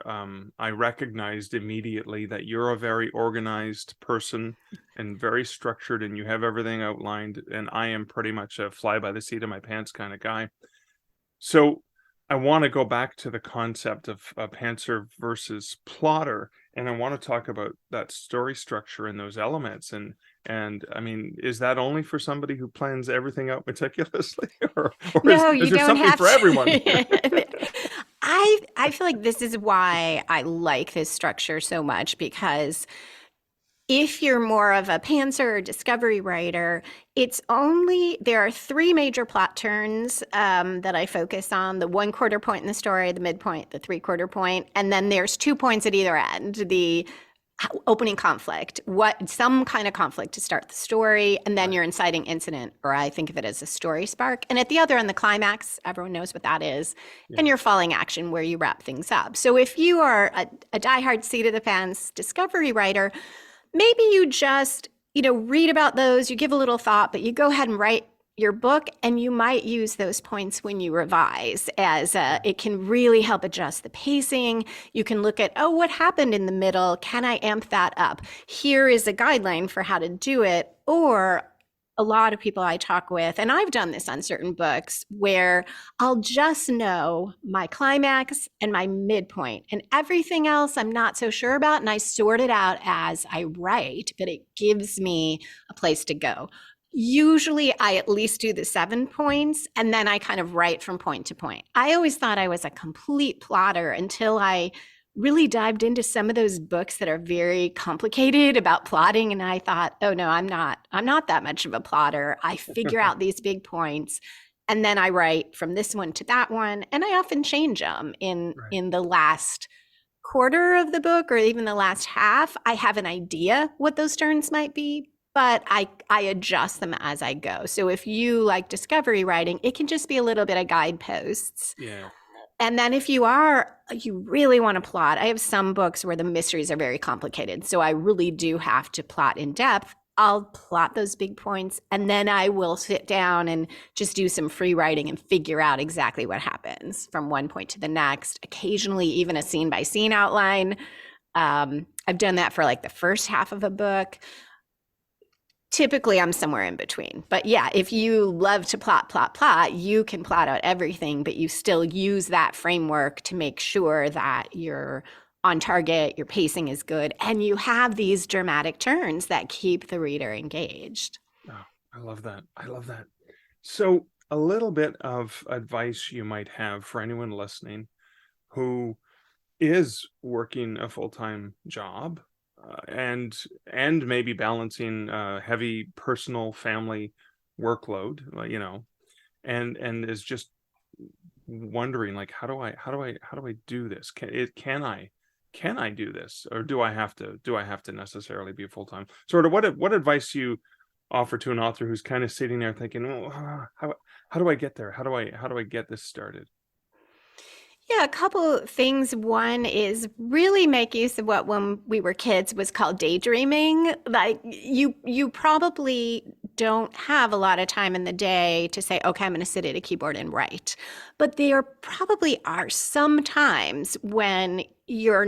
I recognized immediately that you're a very organized person and very structured, and you have everything outlined. And I am pretty much a fly by the seat of my pants kind of guy. So I want to go back to the concept of pantser versus plotter, and I want to talk about that story structure and those elements. And I mean, is that only for somebody who plans everything out meticulously, or No, is you there don't something have for to. everyone? I feel like this is why I like this structure so much, because if you're more of a pantser or discovery writer, there are three major plot turns that I focus on: the 1/4 point in the story, the midpoint, the 3/4 point, and then there's 2 points at either end: the opening conflict, some kind of conflict to start the story, and then your inciting incident, or I think of it as a story spark. And at the other end, the climax, everyone knows what that is, and your falling action, where you wrap things up. So if you are a diehard seat of the pants discovery writer, maybe you just, read about those, you give a little thought, but you go ahead and write your book, and you might use those points when you revise, as it can really help adjust the pacing. You can look at, what happened in the middle? Can I amp that up? Here is a guideline for how to do it. Or a lot of people I talk with, and I've done this on certain books, where I'll just know my climax and my midpoint, and everything else I'm not so sure about, and I sort it out as I write, but it gives me a place to go. Usually I at least do the 7 points, and then I kind of write from point to point. I always thought I was a complete plotter until I really dived into some of those books that are very complicated about plotting. And I thought, oh no, I'm not that much of a plotter. I figure out these big points, and then I write from this one to that one. And I often change them in the last quarter of the book, or even the last half. I have an idea what those turns might be, but I adjust them as I go. So if you like discovery writing, it can just be a little bit of guideposts. Yeah. And then if you really want to plot, I have some books where the mysteries are very complicated, so I really do have to plot in depth. I'll plot those big points, and then I will sit down and just do some free writing and figure out exactly what happens from one point to the next, occasionally even a scene by scene outline. I've done that for like the first half of a book. Typically, I'm somewhere in between. But yeah, if you love to plot, you can plot out everything, but you still use that framework to make sure that you're on target, your pacing is good, and you have these dramatic turns that keep the reader engaged. Oh, I love that. So a little bit of advice you might have for anyone listening who is working a full-time job, and maybe balancing heavy personal family workload, and is just wondering, like, how do I do this? Can I do this, or do I have to necessarily be full time? Sort of what advice you offer to an author who's kind of sitting there thinking, how do I get there? How do I get this started? Yeah, a couple things. One is really make use of what when we were kids was called daydreaming. Like you probably don't have a lot of time in the day to say, okay, I'm going to sit at a keyboard and write. But there probably are some times when you're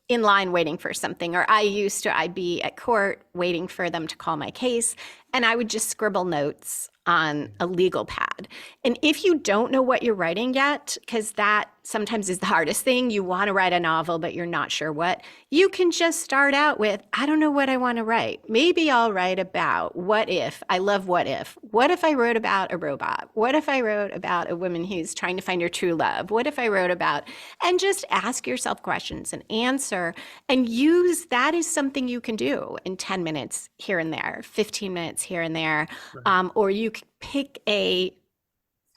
in line waiting for something. Or I'd be at court waiting for them to call my case, and I would just scribble notes on a legal pad. And if you don't know what you're writing yet, because that sometimes is the hardest thing, you want to write a novel, but you're not sure what, you can just start out with, I don't know what I want to write. Maybe I'll write about what if. I love what if. What if I wrote about a robot? What if I wrote about a woman who's trying to find her true love? What if I wrote about, and just ask yourself questions and answer, and use that is something you can do in 10 minutes here and there, 15 minutes here and there. Right. Or you can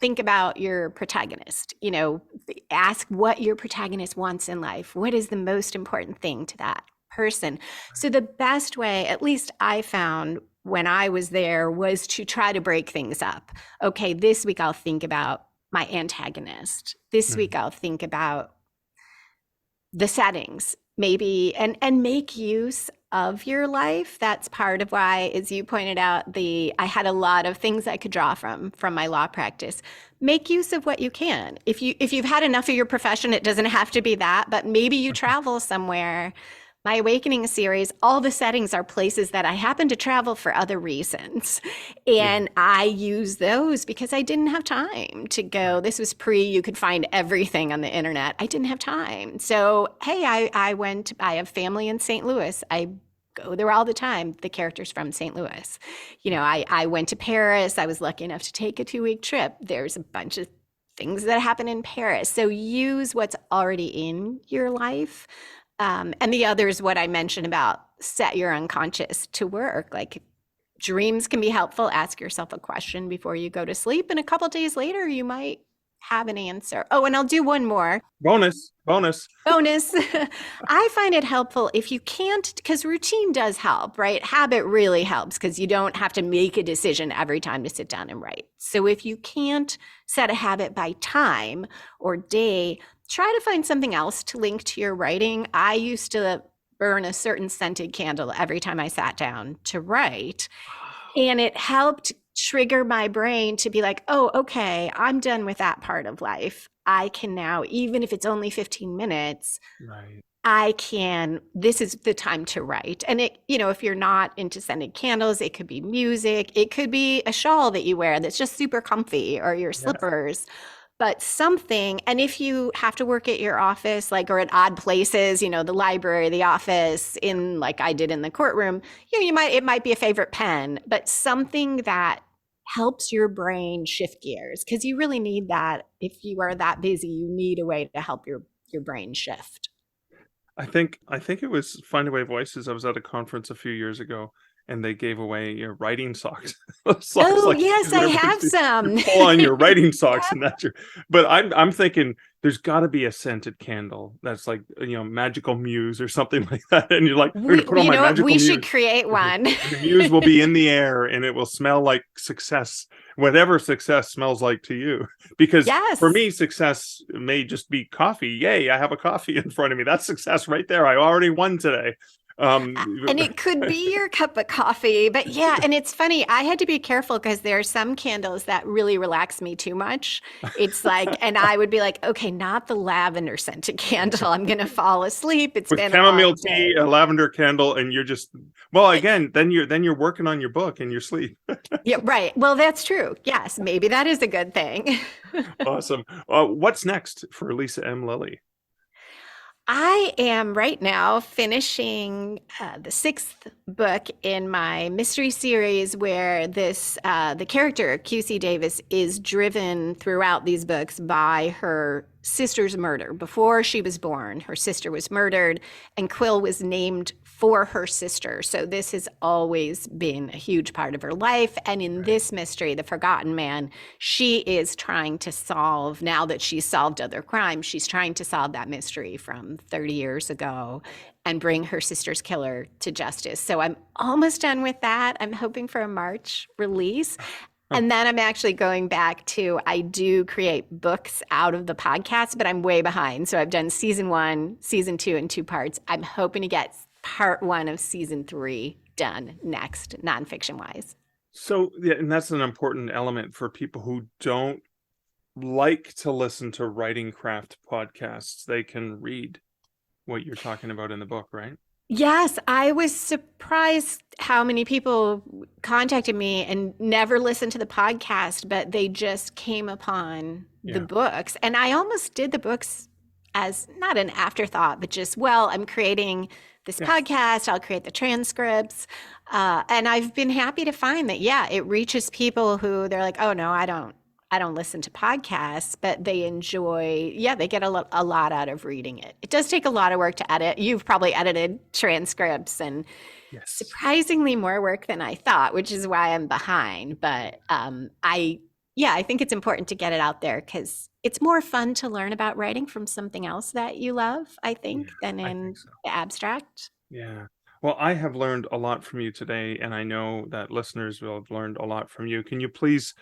think about your protagonist, ask what your protagonist wants in life. What is the most important thing to that person? So the best way, at least I found when I was there, was to try to break things up. Okay, this week I'll think about my antagonist. This week I'll think about the settings, maybe, and make use of your life. That's part of why, as you pointed out, I had a lot of things I could draw from my law practice. Make use of what you can. If you've had enough of your profession, it doesn't have to be that, but maybe you travel somewhere. My Awakening series, all the settings are places that I happen to travel for other reasons. And I use those because I didn't have time to go. This was you could find everything on the internet. I didn't have time. So, hey, I have family in St. Louis. I go there all the time. The character's from St. Louis. I went to Paris. I was lucky enough to take a 2-week trip. There's a bunch of things that happen in Paris. So use what's already in your life. And the other is what I mentioned about set your unconscious to work. Like dreams can be helpful. Ask yourself a question before you go to sleep. And a couple days later, you might have an answer. Oh, and I'll do one more. Bonus. I find it helpful if you can't, because routine does help, right? Habit really helps because you don't have to make a decision every time to sit down and write. So if you can't set a habit by time or day, try to find something else to link to your writing. I used to burn a certain scented candle every time I sat down to write. And it helped trigger my brain to be like, oh, okay, I'm done with that part of life. I can now, even if it's only 15 minutes, this is the time to write. And if you're not into scented candles, it could be music. It could be a shawl that you wear that's just super comfy, or your slippers. But something, and if you have to work at your office, or at odd places, the library, the office, in like I did in the courtroom, it might be a favorite pen, but something that helps your brain shift gears, because you really need that. If you are that busy, you need a way to help your brain shift. I think it was Find Away Voices. I was at a conference a few years ago, and they gave away writing socks. Yes, I have some. You pull on your writing socks, and that's your. But I'm thinking there's got to be a scented candle that's like Magical Muse or something like that, and you're like, I'm gonna put on my Magical Muse. We should create one. The muse will be in the air, and it will smell like success, whatever success smells like to you. Because for me, success may just be coffee. Yay, I have a coffee in front of me. That's success right there. I already won today. And it could be your cup of coffee, but and it's funny. I had to be careful because there are some candles that really relax me too much. It's like, and I would be like, okay, not the lavender scented candle. I'm going to fall asleep. It's with been chamomile tea, a lavender candle, and you're just, again, then you're working on your book in your sleep. Yeah, right. Well, that's true. Yes, maybe that is a good thing. Awesome. What's next for Lisa M. Lilly? I am right now finishing the 6th book in my mystery series, where the character QC Davis is driven throughout these books by her sister's murder. Before she was born, her sister was murdered, and Quill was named for her sister. So this has always been a huge part of her life. And in this mystery, The Forgotten Man, she is trying to solve, now that she's solved other crimes, she's trying to solve that mystery from 30 years ago and bring her sister's killer to justice. So I'm almost done with that. I'm hoping for a March release. And then I'm actually going back to, I do create books out of the podcast, but I'm way behind. So I've done season 1, season 2 in 2 parts. I'm hoping to get part 1 of season 3 done next, nonfiction wise. So, and that's an important element for people who don't like to listen to writing craft podcasts. They can read what you're talking about in the book, right? Yes, I was surprised how many people contacted me and never listened to the podcast, but they just came upon the books. And I almost did the books as not an afterthought, but just, I'm creating this podcast, I'll create the transcripts. And I've been happy to find that, it reaches people who they're like, oh no, I don't I don't listen to podcasts, but they enjoy, they get a lot out of reading it. It does take a lot of work to edit. You've probably edited transcripts, and Yes. surprisingly more work than I thought, which is why I'm behind. But I think it's important to get it out there because it's more fun to learn about writing from something else that you love, I think, than I in think so. the abstract. Yeah. Well, I have learned a lot from you today, and I know that listeners will have learned a lot from you. Can you please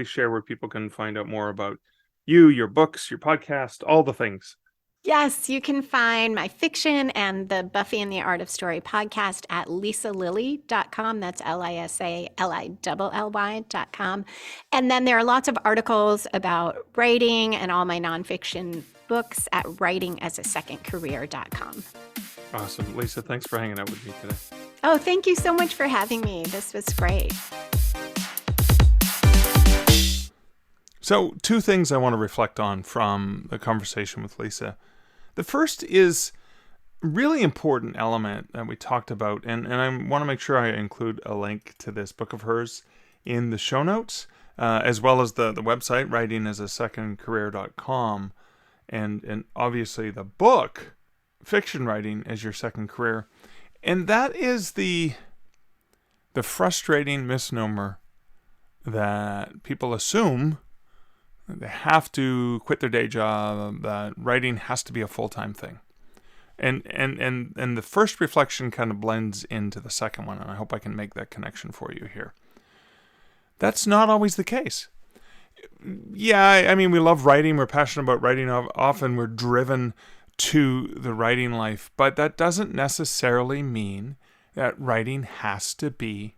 share where people can find out more about you, your books, your podcast, all the things? Yes, you can find my fiction and the Buffy and the Art of Story podcast at lisalilly.com. That's LISALILLY.com. And then there are lots of articles about writing and all my nonfiction books at writingasasecondcareer.com. Awesome. Lisa, thanks for hanging out with me today. Oh, thank you so much for having me. This was great. So, two things I want to reflect on from the conversation with Lisa. The first is a really important element that we talked about, and I want to make sure I include a link to this book of hers in the show notes, as well as the website, writingasasecondcareer.com, and obviously the book, Fiction Writing as Your Second Career. And that is the frustrating misnomer that people assume they have to quit their day job, that writing has to be a full-time thing. And the first reflection kind of blends into the second one, and I hope I can make that connection for you here. That's not always the case. Yeah, I mean, we love writing, we're passionate about writing, often we're driven to the writing life, but that doesn't necessarily mean that writing has to be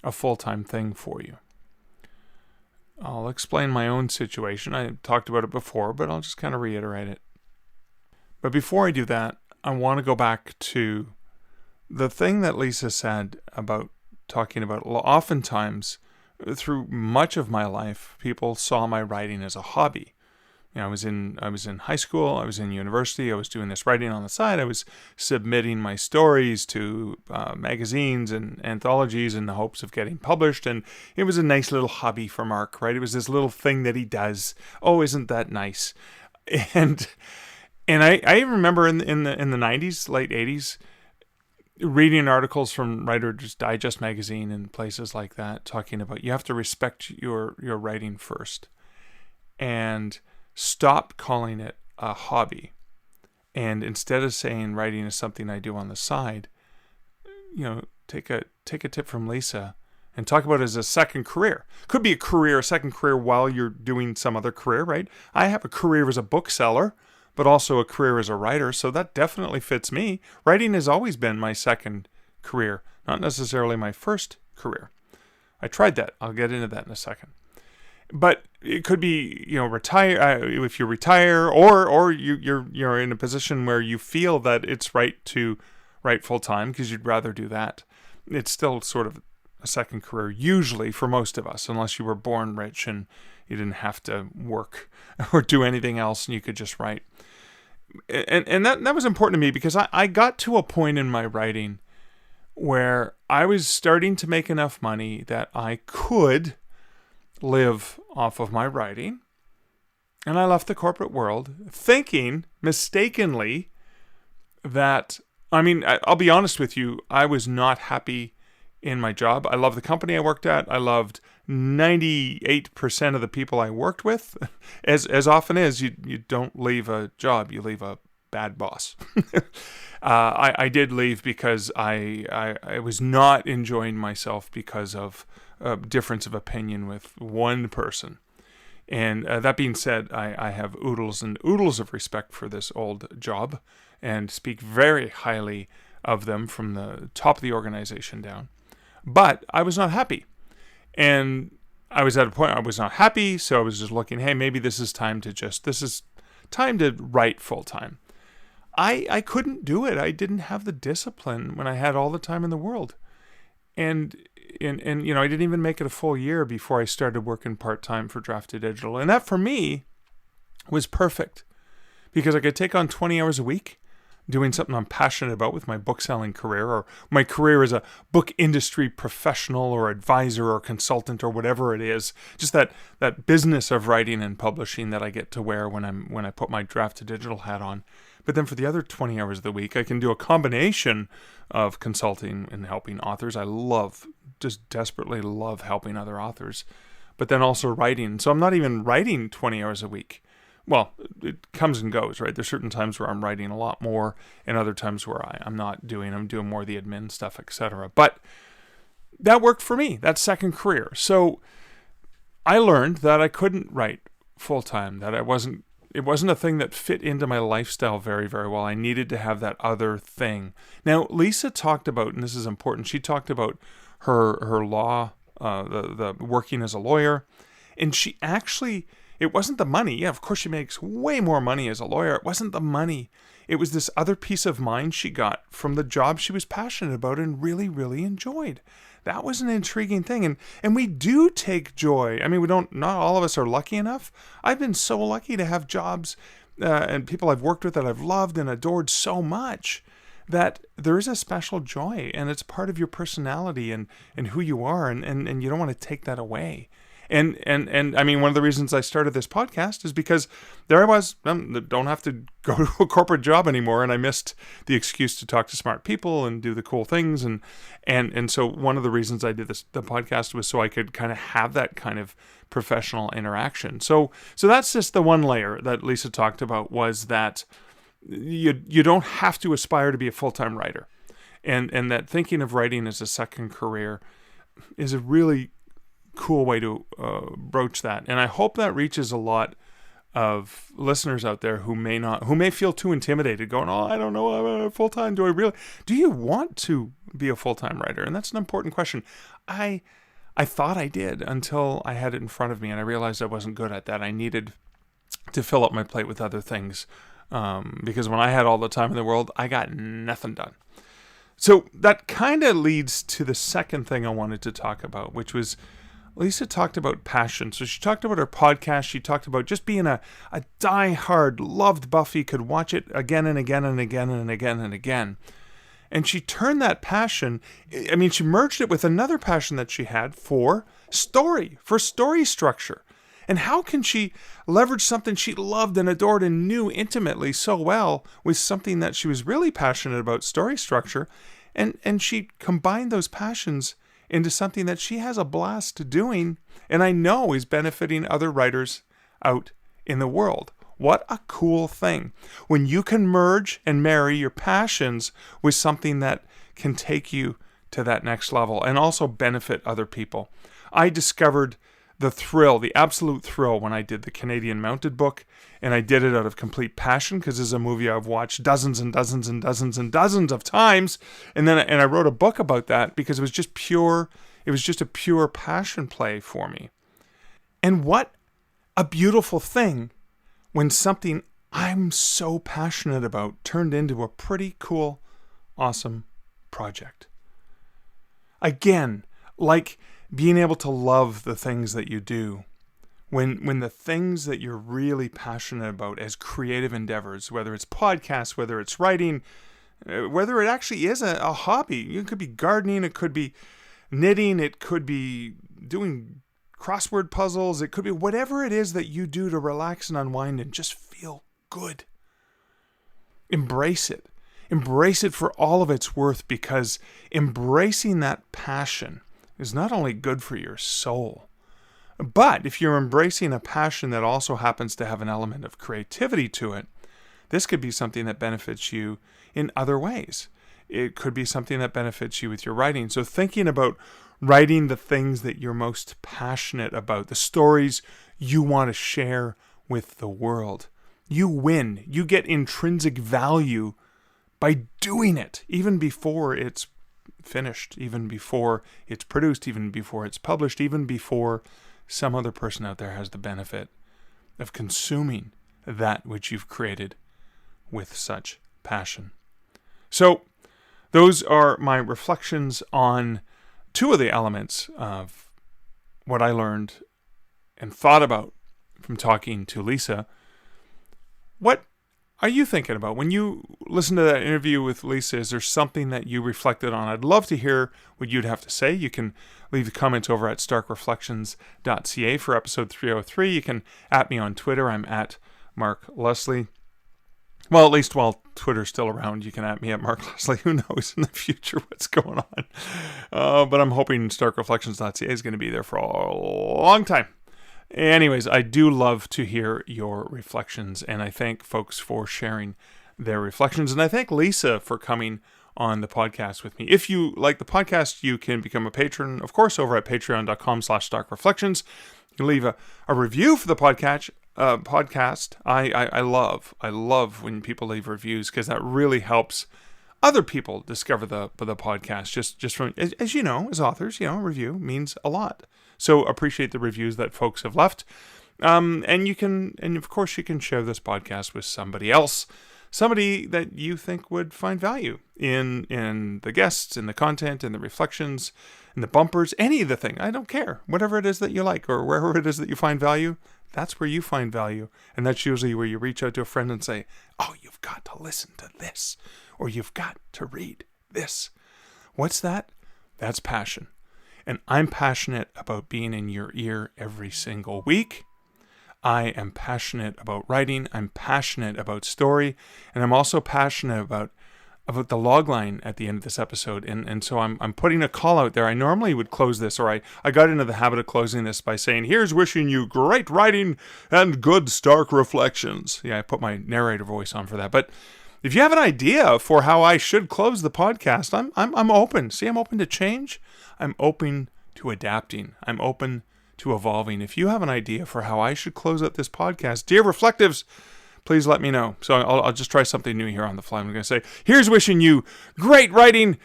a full-time thing for you. I'll explain my own situation. I talked about it before, but I'll just kind of reiterate it. But before I do that, I want to go back to the thing that Lisa said about talking about oftentimes through much of my life, people saw my writing as a hobby. You know, I was in high school, I was in university, I was doing this writing on the side, I was submitting my stories to magazines and anthologies in the hopes of getting published, and it was a nice little hobby for Mark, right? It was this little thing that he does. Oh, isn't that nice? And I remember in the 90s, late 80s, reading articles from Writer's Digest magazine and places like that, talking about you have to respect your writing first, and stop calling it a hobby. And instead of saying writing is something I do on the side, take a tip from Lisa and talk about it as a second career. Could be a second career while you're doing some other career, right? I have a career as a bookseller, but also a career as a writer, so that definitely fits me. Writing has always been my second career, not necessarily my first career. I tried that. I'll get into that in a second. But it could be, retire if you retire, or you're in a position where you feel that it's right to write full time because you'd rather do that. It's still sort of a second career, usually for most of us, unless you were born rich and you didn't have to work or do anything else and you could just write. And that was important to me because I got to a point in my writing where I was starting to make enough money that I could live off of my writing. And I left the corporate world thinking mistakenly that, I'll be honest with you, I was not happy in my job. I loved the company I worked at. I loved 98% of the people I worked with. As often as you don't leave a job, you leave a bad boss. I did leave because I was not enjoying myself because of a difference of opinion with one person. And that being said, I have oodles and oodles of respect for this old job and speak very highly of them from the top of the organization down. But I was not happy. And I was at a point I was not happy, so I was just looking, hey, maybe this is time to write full time. I couldn't do it. I didn't have the discipline when I had all the time in the world. And I didn't even make it a full year before I started working part-time for Drafted Digital. And that for me was perfect because I could take on 20 hours a week. doing something I'm passionate about with my book selling career, or my career as a book industry professional or advisor or consultant or whatever it is, just that business of writing and publishing that I get to wear when I put my draft to digital hat on. But then for the other 20 hours of the week, I can do a combination of consulting and helping authors. I just desperately love helping other authors, but then also writing. So I'm not even writing 20 hours a week. Well, it comes and goes, right? There's certain times where I'm writing a lot more and other times where I'm doing more of the admin stuff, etc. But that worked for me, that second career. So I learned that I couldn't write full-time, that it wasn't a thing that fit into my lifestyle very, very well. I needed to have that other thing. Now, Lisa talked about, and this is important, she talked about her law, the working as a lawyer, and she actually, it wasn't the money. Yeah, of course she makes way more money as a lawyer. It wasn't the money. It was this other peace of mind she got from the job she was passionate about and really, really enjoyed. That was an intriguing thing. And we do take joy. I mean, not all of us are lucky enough. I've been so lucky to have jobs and people I've worked with that I've loved and adored so much that there is a special joy, and it's part of your personality and who you are, and you don't want to take that away. And I mean, one of the reasons I started this podcast is because there I was, don't have to go to a corporate job anymore, and I missed the excuse to talk to smart people and do the cool things, and so one of the reasons I did the podcast was so I could kind of have that kind of professional interaction. So that's just the one layer that Lisa talked about, was that you don't have to aspire to be a full-time writer, and that thinking of writing as a second career is a really cool way to broach that. And I hope that reaches a lot of listeners out there who may feel too intimidated, going, oh, I don't know, I'm full-time. Do you want to be a full-time writer? And that's an important question. I thought I did until I had it in front of me and I realized I wasn't good at that. I needed to fill up my plate with other things, because when I had all the time in the world, I got nothing done. So that kind of leads to the second thing I wanted to talk about, which was Lisa talked about passion. So she talked about her podcast. She talked about just being a die-hard, loved Buffy, could watch it again and again and again and again and again. And she turned that passion, she merged it with another passion that she had for story structure. And how can she leverage something she loved and adored and knew intimately so well with something that she was really passionate about, story structure, and she combined those passions into something that she has a blast doing, and I know is benefiting other writers out in the world. What a cool thing when you can merge and marry your passions with something that can take you to that next level and also benefit other people. I discovered the absolute thrill when I did the Canadian Mounted book, and I did it out of complete passion because it's a movie I've watched dozens and dozens and dozens and dozens of times, and I wrote a book about that because it was just a pure passion play for me. And what a beautiful thing when something I'm so passionate about turned into a pretty cool, awesome project. Again, like being able to love the things that you do, when the things that you're really passionate about as creative endeavors, whether it's podcasts, whether it's writing, whether it actually is a hobby, it could be gardening, it could be knitting, it could be doing crossword puzzles, it could be whatever it is that you do to relax and unwind and just feel good. Embrace it. Embrace it for all of its worth, because embracing that passion is not only good for your soul, but if you're embracing a passion that also happens to have an element of creativity to it, this could be something that benefits you in other ways. It could be something that benefits you with your writing. So thinking about writing the things that you're most passionate about, the stories you want to share with the world, you win. You get intrinsic value by doing it, even before it's finished, even before it's produced, even before it's published, even before some other person out there has the benefit of consuming that which you've created with such passion. So those are my reflections on two of the elements of what I learned and thought about from talking to Lisa. What are you thinking about? When you listen to that interview with Lisa, is there something that you reflected on? I'd love to hear what you'd have to say. You can leave the comments over at starkreflections.ca for episode 303. You can @ me on Twitter. I'm at Mark Leslie. Well, at least while Twitter's still around, you can @ me at Mark Leslie. Who knows in the future what's going on? But I'm hoping starkreflections.ca is going to be there for a long time. Anyways, I do love to hear your reflections, and I thank folks for sharing their reflections, and I thank Lisa for coming on the podcast with me. If you like the podcast, you can become a patron, of course, over at patreon.com/starkreflections. You can leave a review for the podcast. I love when people leave reviews, because that really helps other people discover the podcast. Just from, as you know, as authors, a review means a lot. So appreciate the reviews that folks have left. And of course you can share this podcast with somebody else, somebody that you think would find value in the guests, in the content, in the reflections, in the bumpers, any of the thing. I don't care. Whatever it is that you like, or wherever it is that you find value, that's where you find value. And that's usually where you reach out to a friend and say, oh, you've got to listen to this, or you've got to read this. What's that? That's passion. And I'm passionate about being in your ear every single week. I am passionate about writing. I'm passionate about story. And I'm also passionate about the log line at the end of this episode. And so I'm putting a call out there. I normally would close this, or I got into the habit of closing this by saying, here's wishing you great writing and good stark reflections. Yeah, I put my narrator voice on for that. But if you have an idea for how I should close the podcast, I'm open. See, I'm open to change. I'm open to adapting. I'm open to evolving. If you have an idea for how I should close out this podcast, dear Reflectives, please let me know. So I'll just try something new here on the fly. I'm going to say, here's wishing you great writing,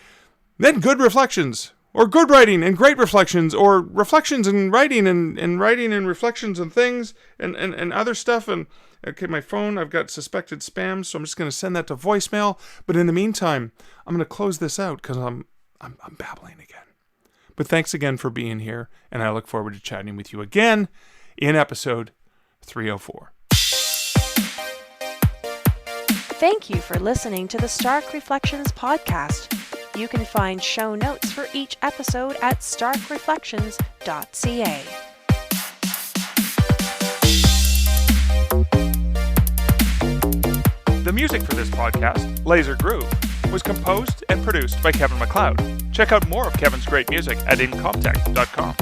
then good reflections, or good writing and great reflections, or reflections and writing and writing and reflections and things and other stuff. And okay, my phone, I've got suspected spam, so I'm just going to send that to voicemail. But in the meantime, I'm going to close this out because I'm babbling again. But thanks again for being here, and I look forward to chatting with you again in episode 304. Thank you for listening to the Stark Reflections podcast. You can find show notes for each episode at starkreflections.ca. The music for this podcast, Laser Groove, was composed and produced by Kevin MacLeod. Check out more of Kevin's great music at incomptech.com.